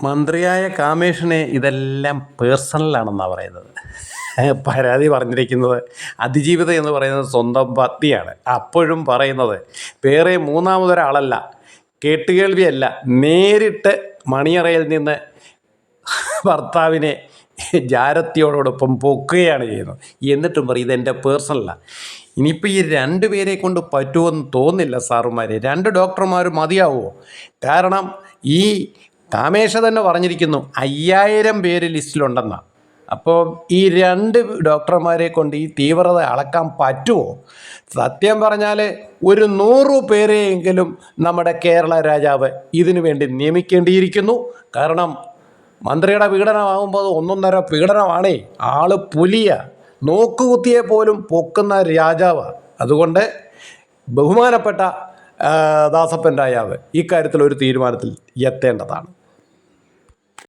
മന്ത്രിയായ കാമേഷിന് ഇതെല്ലാം പേഴ്സണലാണെന്നാണ് പറയുന്നത്. പരാതി പറഞ്ഞിരിക്കുന്നത് അതിജീവിത എന്ന് പറയുന്നത് സ്വന്തം പത്നിയാണ്. അപ്പോഴും പറയുന്നത് വേറെ മൂന്നാമതൊരാളല്ല, കേട്ടുകേൾവിയല്ല, നേരിട്ട് മണിയറയിൽ നിന്ന് ഭർത്താവിനെ ജാരത്തിയോടൊപ്പം പൊക്കുകയാണ് ചെയ്യുന്നത്. എന്നിട്ടും പറയും ഇതെൻ്റെ പേഴ്സണലാണ്. ഇനിയിപ്പോൾ ഈ രണ്ടുപേരെ കൊണ്ട് പറ്റുമെന്ന് തോന്നില്ല സാറുമാർ. 2 ഡോക്ടർമാർ മതിയാവുമോ? കാരണം ഈ കാമേഷ തന്നെ പറഞ്ഞിരിക്കുന്നു 5000 പേര് ലിസ്റ്റിലുണ്ടെന്നാണ്. അപ്പോൾ ഈ 2 ഡോക്ടർമാരെ കൊണ്ട് ഈ തീവ്രത അളക്കാൻ പറ്റുമോ? സത്യം പറഞ്ഞാൽ ഒരു 100 പേരെയെങ്കിലും നമ്മുടെ കേരള രാജാവ് ഇതിനു വേണ്ടി നിയമിക്കേണ്ടിയിരിക്കുന്നു. കാരണം മന്ത്രിയുടെ പീഡനമാകുമ്പോൾ ഒന്നൊന്നര പീഡനമാണേ. ആള് പുലിയ, നോക്കുകുത്തിയെ പോലും പൊക്കുന്ന രാജാവാണ്. അതുകൊണ്ട് ബഹുമാനപ്പെട്ട ദാസപ്പൻ രാജാവ് ഇക്കാര്യത്തിൽ ഒരു തീരുമാനത്തിൽ എത്തേണ്ടതാണ്.